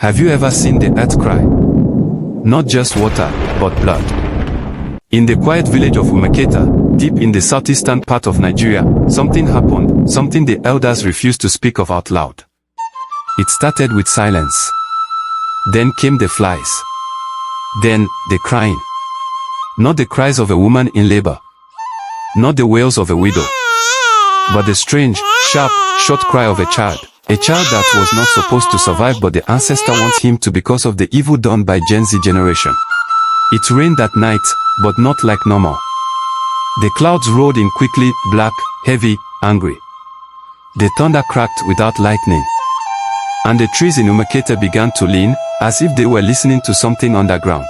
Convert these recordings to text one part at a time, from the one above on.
Have you ever seen the earth cry? Not just water, but blood. In the quiet village of Umucheta, deep in the southeastern part of Nigeria, something happened, something the elders refused to speak of out loud. It started with silence. Then came the flies. Then, the crying. Not the cries of a woman in labor. Not the wails of a widow. But the strange, sharp, short cry of a child. A child that was not supposed to survive, but the ancestor wants him to because of the evil done by Gen Z generation. It rained that night, but not like normal. The clouds rolled in quickly, black, heavy, angry. The thunder cracked without lightning. And the trees in Umucheta began to lean, as if they were listening to something underground.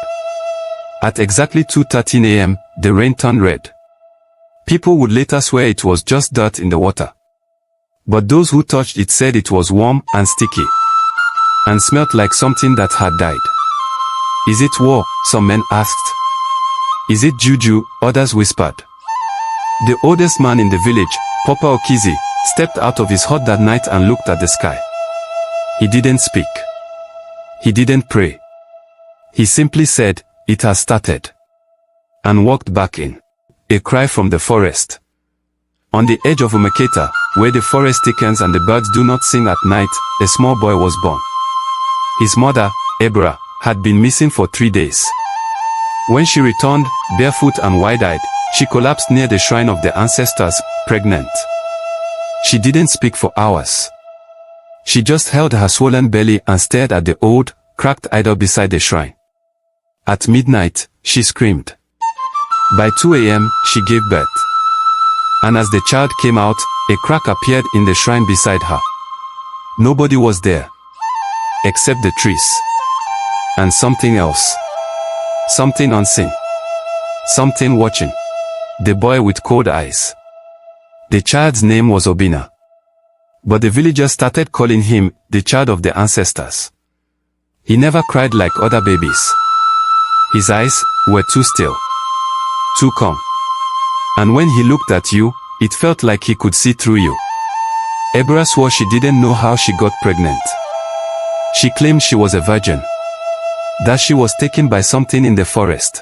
At exactly 2:13 a.m., the rain turned red. People would later swear it was just dirt in the water. But those who touched it said it was warm and sticky, and smelt like something that had died. Is it war? Some men asked. Is it juju? Others whispered. The oldest man in the village, Papa Okizi, stepped out of his hut that night and looked at the sky. He didn't speak. He didn't pray. He simply said, "It has started," and walked back in. A cry from the forest. On the edge of Umucheta, where the forest thickens and the birds do not sing at night, a small boy was born. His mother, Ebra, had been missing for 3 days. When she returned, barefoot and wide-eyed, she collapsed near the shrine of the ancestors, pregnant. She didn't speak for hours. She just held her swollen belly and stared at the old, cracked idol beside the shrine. At midnight, she screamed. By 2 a.m., she gave birth. And as the child came out, a crack appeared in the shrine beside her. Nobody was there, except the trees. And something else. Something unseen. Something watching. The boy with cold eyes. The child's name was Obina. But the villagers started calling him the child of the ancestors. He never cried like other babies. His eyes were too still, too calm. And when he looked at you, it felt like he could see through you. Ebra swore she didn't know how she got pregnant. She claimed she was a virgin, that she was taken by something in the forest.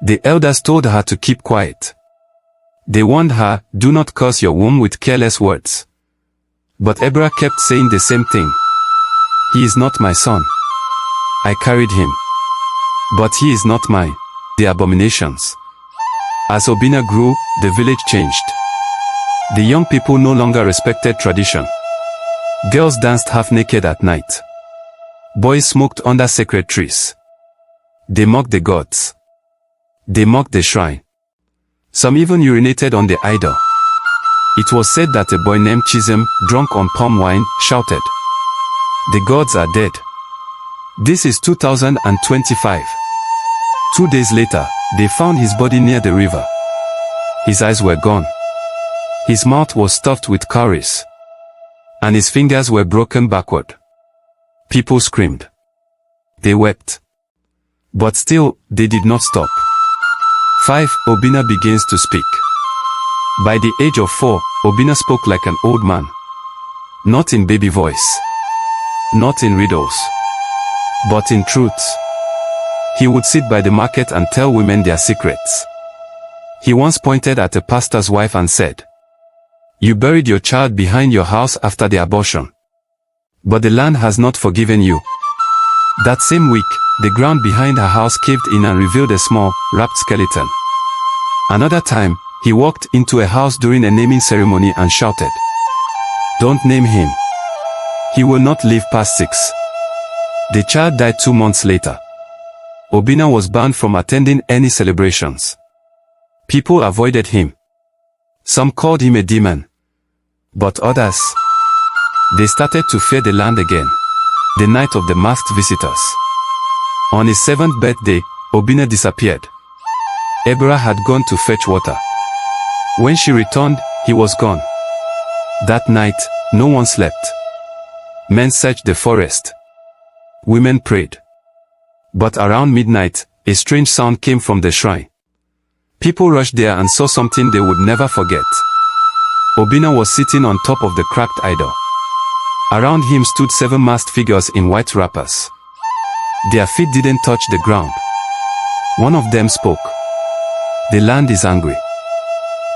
The elders told her to keep quiet. They warned her, "Do not curse your womb with careless words." But Ebra kept saying the same thing. "He is not my son. I carried him. But he is not mine." The abominations. As Obina grew, the village changed. The young people no longer respected tradition. Girls danced half-naked at night. Boys smoked under sacred trees. They mocked the gods. They mocked the shrine. Some even urinated on the idol. It was said that a boy named Chisholm, drunk on palm wine, shouted, "The gods are dead." This is 2025. 2 days later, they found his body near the river. His eyes were gone. His mouth was stuffed with cowries. And his fingers were broken backward. People screamed. They wept. But still, they did not stop. 5. Obina begins to speak. By the age of 4, Obina spoke like an old man. Not in baby voice. Not in riddles. But in truths. He would sit by the market and tell women their secrets. He once pointed at a pastor's wife and said, "You buried your child behind your house after the abortion. But the land has not forgiven you." That same week, the ground behind her house caved in and revealed a small, wrapped skeleton. Another time, he walked into a house during a naming ceremony and shouted, "Don't name him. He will not live past 6. The child died 2 months later. Obina was banned from attending any celebrations. People avoided him. Some called him a demon. But others, they started to fear the land again. The night of the masked visitors. On his 7th birthday, Obina disappeared. Ebra had gone to fetch water. When she returned, he was gone. That night, no one slept. Men searched the forest. Women prayed. But around midnight, a strange sound came from the shrine. People rushed there and saw something they would never forget. Obina was sitting on top of the cracked idol. Around him stood 7 masked figures in white wrappers. Their feet didn't touch the ground. One of them spoke. The land is angry.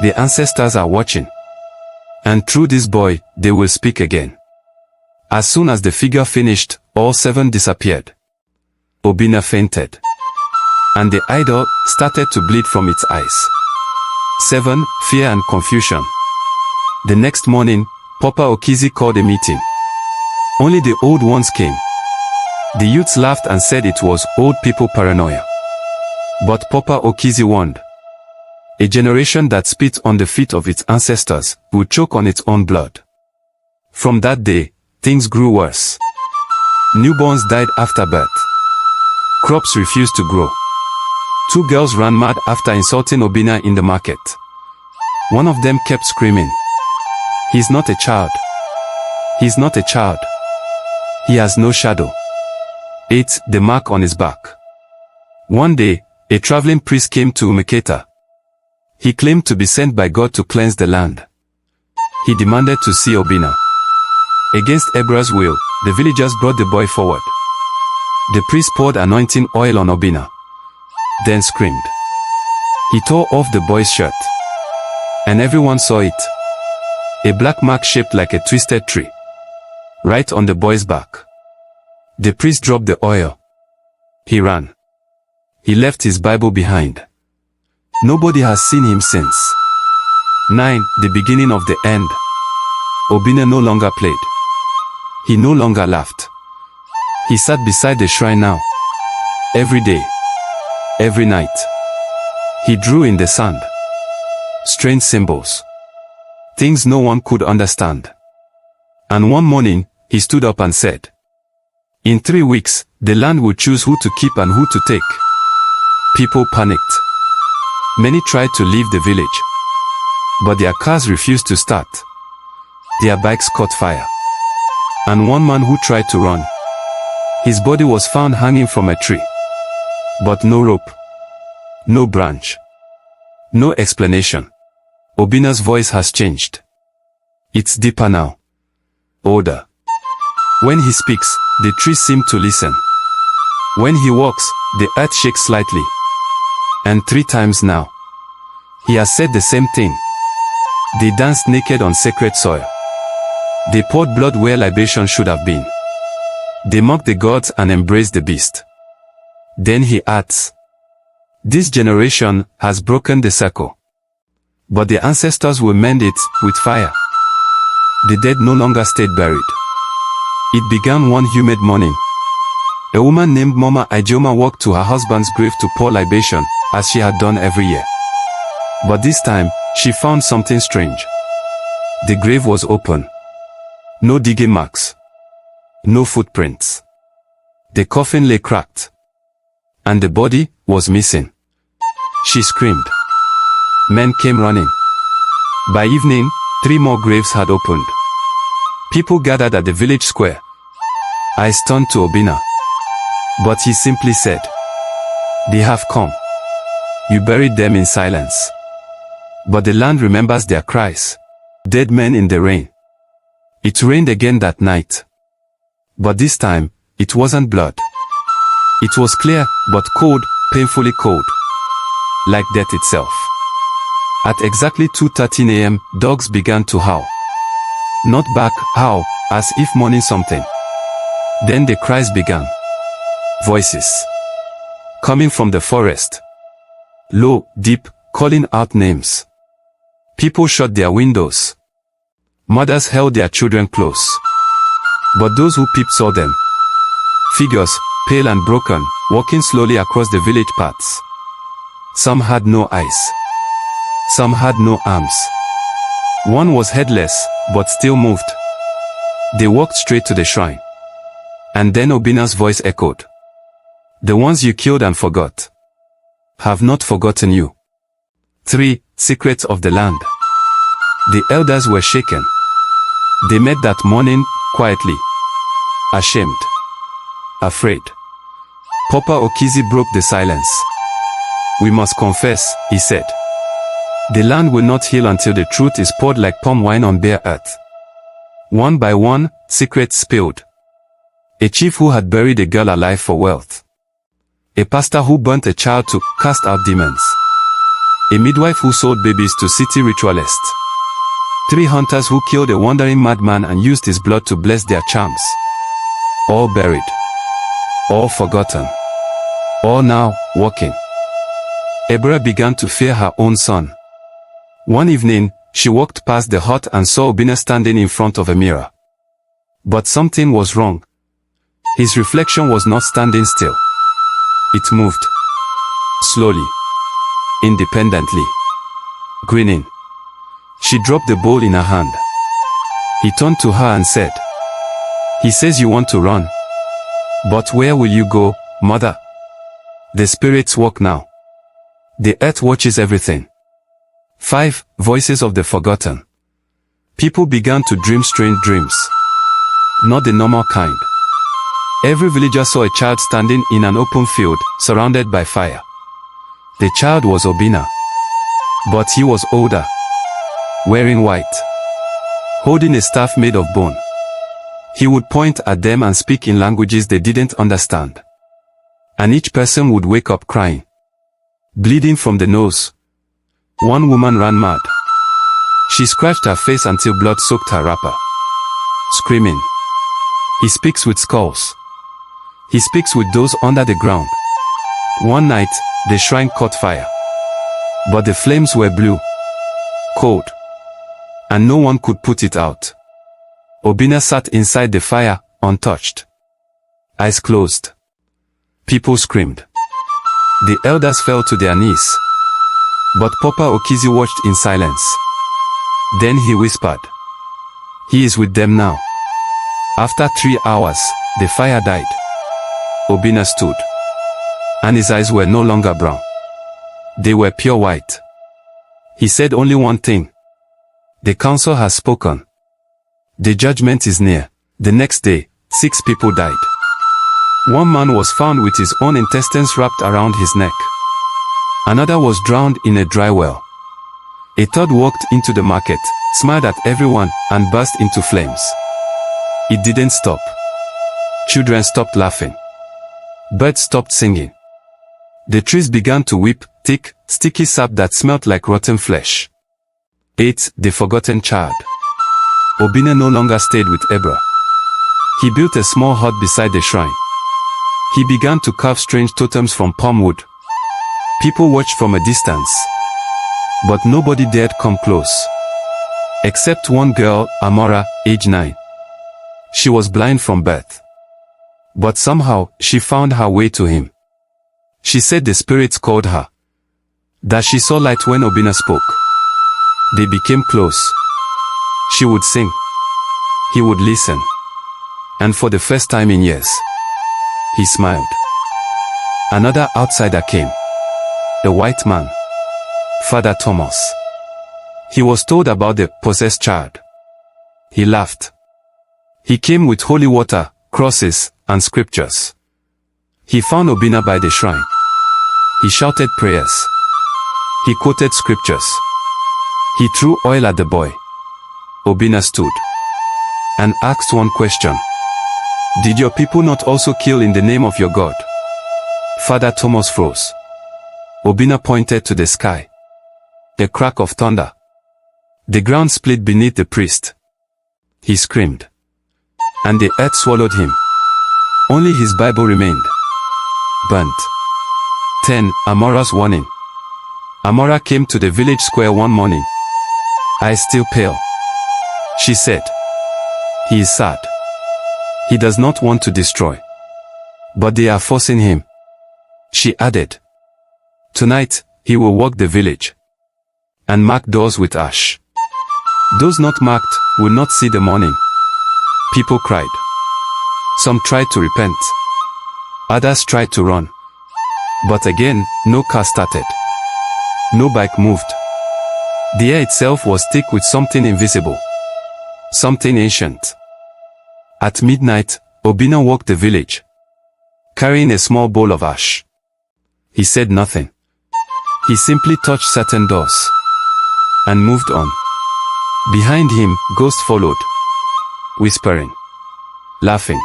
The ancestors are watching. And through this boy, they will speak again. As soon as the figure finished, all 7 disappeared. Obina fainted. And the idol started to bleed from its eyes. 7. Fear and confusion. The next morning, Papa Okizi called a meeting. Only the old ones came. The youths laughed and said it was old people paranoia. But Papa Okizi warned. A generation that spit on the feet of its ancestors would choke on its own blood. From that day, things grew worse. Newborns died after birth. Crops refused to grow. 2 girls ran mad after insulting Obina in the market. One of them kept screaming, "He's not a child. He's not a child. He has no shadow." 8. The mark on his back. One day, a traveling priest came to Umucheta. He claimed to be sent by God to cleanse the land. He demanded to see Obina. Against Ebra's will, the villagers brought the boy forward. The priest poured anointing oil on Obina, then screamed. He tore off the boy's shirt. And everyone saw it. A black mark shaped like a twisted tree. Right on the boy's back. The priest dropped the oil. He ran. He left his Bible behind. Nobody has seen him since. 9. The beginning of the end. Obina no longer played. He no longer laughed. He sat beside the shrine now. Every day. Every night. He drew in the sand. Strange symbols. Things no one could understand. And one morning, he stood up and said, "In 3 weeks, the land will choose who to keep and who to take." People panicked. Many tried to leave the village. But their cars refused to start. Their bikes caught fire. And one man who tried to run. His body was found hanging from a tree. But no rope. No branch. No explanation. Obina's voice has changed. It's deeper now. Older. When he speaks, the trees seem to listen. When he walks, the earth shakes slightly. And 3 times now. He has said the same thing. They danced naked on sacred soil. They poured blood where libation should have been. They mocked the gods and embraced the beast. Then he adds, "This generation has broken the circle. But the ancestors will mend it with fire." The dead no longer stayed buried. It began one humid morning. A woman named Mama Ijeoma walked to her husband's grave to pour libation, as she had done every year. But this time, she found something strange. The grave was open. No digging marks. No footprints. The coffin lay cracked. And the body was missing. She screamed. Men came running. By evening, 3 more graves had opened. People gathered at the village square. Eyes turned to Obina. But he simply said, "They have come. You buried them in silence. But the land remembers their cries. Dead men in the rain." It rained again that night. But this time, it wasn't blood. It was clear, but cold, painfully cold. Like death itself. At exactly 2:13 a.m., dogs began to howl. Not bark, howl, as if mourning something. Then the cries began. Voices. Coming from the forest. Low, deep, calling out names. People shut their windows. Mothers held their children close. But those who peeped saw them. Figures, pale and broken, walking slowly across the village paths. Some had no eyes. Some had no arms. One was headless, but still moved. They walked straight to the shrine. And then Obina's voice echoed. "The ones you killed and forgot have not forgotten you." 3. Secrets of the land. The elders were shaken. They met that morning, quietly. Ashamed. Afraid. Papa Okizi broke the silence. "We must confess," he said. "The land will not heal until the truth is poured like palm wine on bare earth. One by one, secrets spilled. A chief who had buried a girl alive for wealth. A pastor who burnt a child to cast out demons. A midwife who sold babies to city ritualists. 3 hunters who killed a wandering madman and used his blood to bless their charms. All buried. All forgotten. All now, walking. Ebra began to fear her own son. One evening, she walked past the hut and saw Obinna standing in front of a mirror. But something was wrong. His reflection was not standing still. It moved. Slowly. Independently. Grinning. She dropped the bowl in her hand. He turned to her and said, "He says you want to run. But where will you go, mother? The spirits walk now. The earth watches everything." 5 Voices of the forgotten. People began to dream strange dreams. Not the normal kind. Every villager saw a child standing in an open field, surrounded by fire. The child was Obinna. But he was older. Wearing white. Holding a staff made of bone. He would point at them and speak in languages they didn't understand. And each person would wake up crying. Bleeding from the nose. One woman ran mad. She scratched her face until blood soaked her wrapper. Screaming. "He speaks with skulls. He speaks with those under the ground." One night, the shrine caught fire. But the flames were blue. Cold. And no one could put it out. Obinna sat inside the fire, untouched. Eyes closed. People screamed. The elders fell to their knees. But Papa Okizi watched in silence. Then he whispered, "He is with them now." After 3 hours, the fire died. Obinna stood. And his eyes were no longer brown. They were pure white. He said only one thing. "The council has spoken. The judgment is near." The next day, 6 people died. One man was found with his own intestines wrapped around his neck. Another was drowned in a dry well. A third walked into the market, smiled at everyone, and burst into flames. It didn't stop. Children stopped laughing. Birds stopped singing. The trees began to weep, thick, sticky sap that smelled like rotten flesh. 8 The forgotten child. Obinna no longer stayed with Ebra. He built a small hut beside the shrine. He began to carve strange totems from palm wood. People watched from a distance. But nobody dared come close. Except one girl, Amora, age 9. She was blind from birth. But somehow, she found her way to him. She said the spirits called her. That she saw light when Obinna spoke. They became close. She would sing. He would listen. And for the first time in years, he smiled. Another outsider came. A white man. Father Thomas. He was told about the possessed child. He laughed. He came with holy water, crosses, and scriptures. He found Obinna by the shrine. He shouted prayers. He quoted scriptures. He threw oil at the boy. Obinna stood and asked one question. "Did your people not also kill in the name of your God?" Father Thomas froze. Obinna pointed to the sky. A crack of thunder. The ground split beneath the priest. He screamed. And the earth swallowed him. Only his Bible remained. Burnt. 10 Amora's warning. Amora came to the village square one morning. Eyes still pale. She said, "He is sad. He does not want to destroy. But they are forcing him." She added, "Tonight, he will walk the village and mark doors with ash. Those not marked will not see the morning." People cried. Some tried to repent. Others tried to run. But again, no car started. No bike moved. The air itself was thick with something invisible. Something ancient. At midnight, Obinna walked the village, carrying a small bowl of ash. He said nothing. He simply touched certain doors and moved on. Behind him, ghosts followed. whispering, laughing.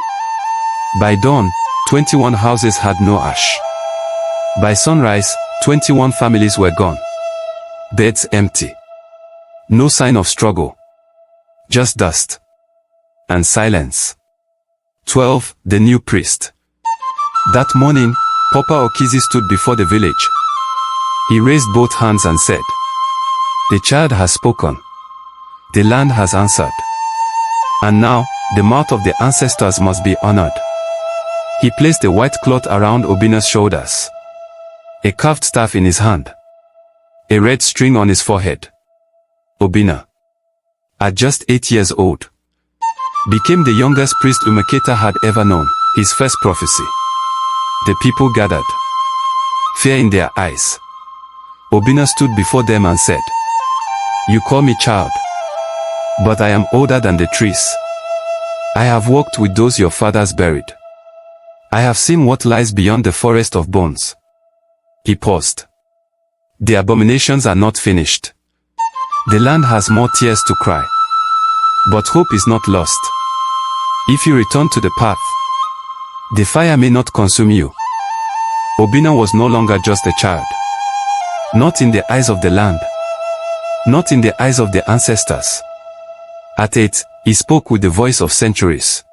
By dawn, 21 houses had no ash. By sunrise, 21 families were gone. Beds empty. No sign of struggle. Just dust. And silence. 12. The new priest. That morning, Papa Okizi stood before the village. He raised both hands and said, "The child has spoken. The land has answered. And now, the mouth of the ancestors must be honored." He placed a white cloth around Obina's shoulders, a carved staff in his hand, a red string on his forehead. Obina, at just 8 years old, became the youngest priest Umucheta had ever known. His first prophecy. The people gathered, fear in their eyes. Obina stood before them and said, "You call me child, but I am older than the trees. I have walked with those your fathers buried. I have seen what lies beyond the forest of bones." He paused. "The abominations are not finished. The land has more tears to cry. But hope is not lost. If you return to the path, the fire may not consume you." Obina was no longer just a child. Not in the eyes of the land. Not in the eyes of the ancestors. At 8, he spoke with the voice of centuries.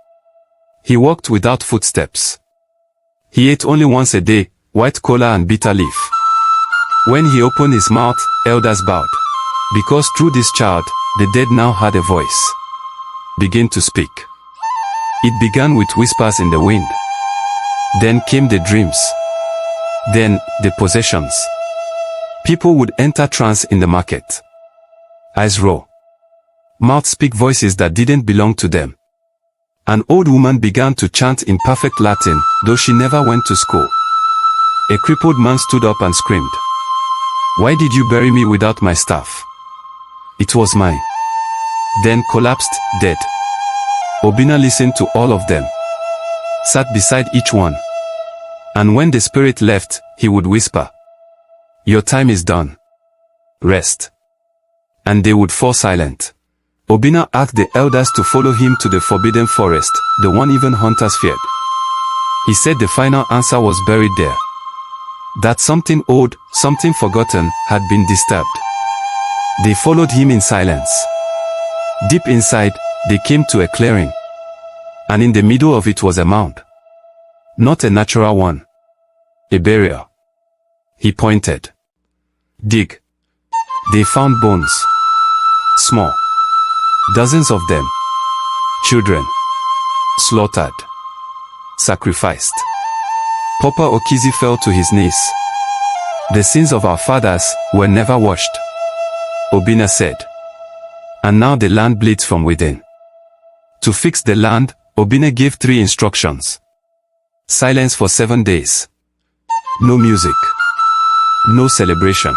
He walked without footsteps. He ate only once a day, white kola and bitter leaf. When he opened his mouth, elders bowed. Because through this child, the dead now had a voice. Begin to speak. It began with whispers in the wind. Then came the dreams. Then, the possessions. People would enter trance in the market. Eyes roll. Mouths speak voices that didn't belong to them. An old woman began to chant in perfect Latin, though she never went to school. A crippled man stood up and screamed, "Why did you bury me without my staff? It was mine." Then collapsed, dead. Obina listened to all of them, sat beside each one. And when the spirit left, he would whisper, "Your time is done. Rest." And they would fall silent. Obina asked the elders to follow him to the forbidden forest, the one even hunters feared. He said the final answer was buried there. That something old, something forgotten, had been disturbed. They followed him in silence. Deep inside, they came to a clearing. And in the middle of it was a mound. Not a natural one. A burial. He pointed. Dig. They found bones. Small. Dozens of them. Children. Slaughtered. Sacrificed. Papa Okizi fell to his knees. "The sins of our fathers were never washed," Obina said. "And now the land bleeds from within." To fix the land, Obina gave 3 instructions. Silence for 7 days. No music. No celebration.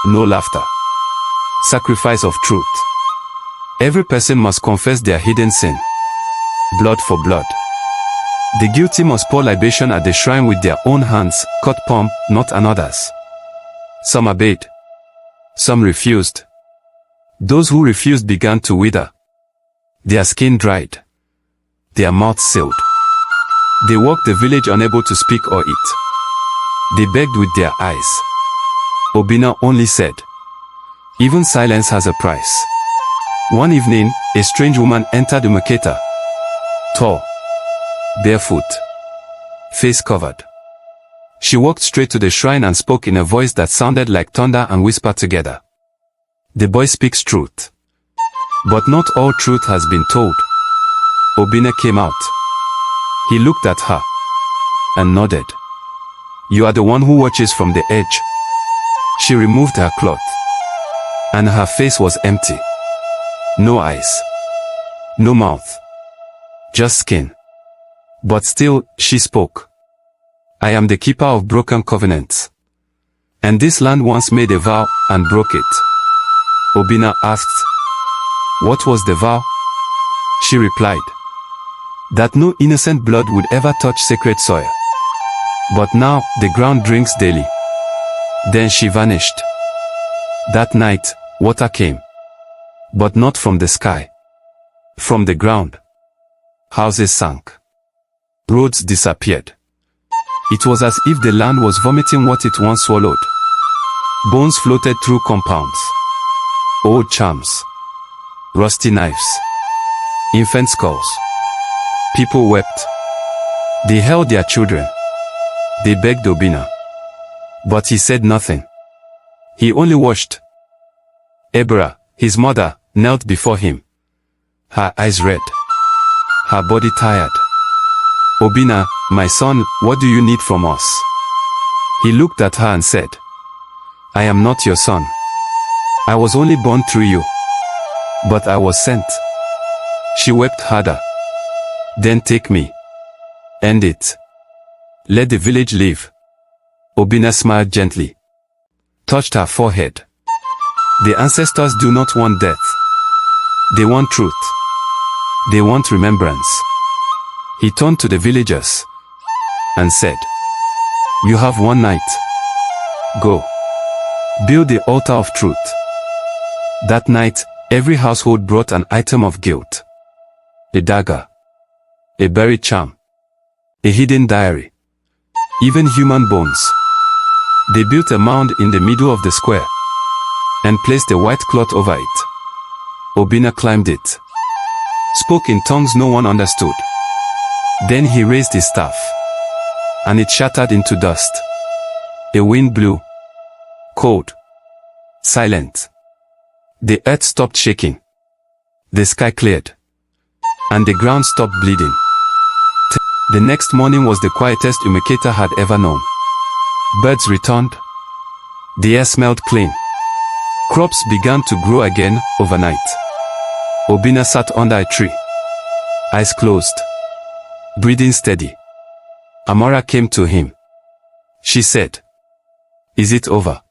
No laughter. Sacrifice of truth. Every person must confess their hidden sin. Blood for blood. The guilty must pour libation at the shrine with their own hands, cut palm, not another's. Some obeyed. Some refused. Those who refused began to wither. Their skin dried. Their mouths sealed. They walked the village unable to speak or eat. They begged with their eyes. Obina only said, "Even silence has a price." One evening, a strange woman entered Umucheta. Tall. Barefoot. Face covered. She walked straight to the shrine and spoke in a voice that sounded like thunder and whispered together. "The boy speaks truth. But not all truth has been told." Obina came out. He looked at her and nodded. "You are the one who watches from the edge." She removed her cloth, and her face was empty. No eyes. No mouth. Just skin. But still, she spoke. "I am the keeper of broken covenants. And this land once made a vow and broke it." Obina asked, "What was the vow?" She replied, "That no innocent blood would ever touch sacred soil. But now, the ground drinks daily." Then she vanished. That night, water came. But not from the sky. From the ground, houses sank. Roads disappeared. It was as if the land was vomiting what it once swallowed. Bones floated through compounds. Old charms. Rusty knives. Infant skulls. People wept. They held their children. They begged Obinna. But he said nothing. He only watched. Ebra, his mother, knelt before him. Her eyes red. Her body tired. Obinna, my son, what do you need from us? He looked at her and said, I am not your son. I was only born through you. But I was sent. She wept harder. Then take me. End it. Let the village live. Obinna smiled gently. Touched her forehead. The ancestors do not want death. They want truth. They want remembrance. He turned to the villagers and said, You have one night. Go. Build the altar of truth. That night, every household brought an item of guilt. A dagger. A buried charm. A hidden diary. Even human bones. They built a mound in the middle of the square and placed a white cloth over it. Obinna climbed it. Spoke in tongues no one understood. Then he raised his staff, and it shattered into dust. A wind blew. Cold. Silent. The earth stopped shaking. The sky cleared. And the ground stopped bleeding. The next morning was the quietest Umucheta had ever known. Birds returned. The air smelled clean. Crops began to grow again overnight. Obinna sat under a tree. Eyes closed. Breathing steady. Amara came to him. She said, Is it over?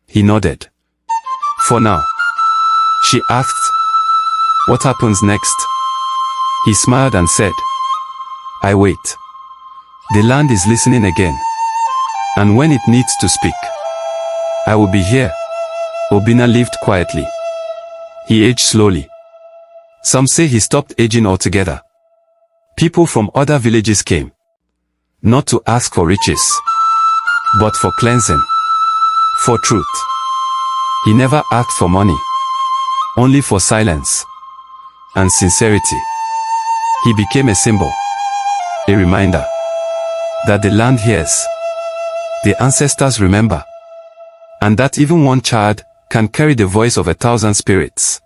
He nodded. For now. She asked, What happens next? He smiled and said, I wait. The land is listening again. And when it needs to speak, I will be here. Obinna lived quietly. He aged slowly. Some say he stopped aging altogether. People from other villages came. Not to ask for riches, but for cleansing. For truth. He never asked for money. Only for silence. And sincerity. He became a symbol. A reminder. That the land hears. The ancestors remember. And that even one child can carry the voice of 1,000 spirits.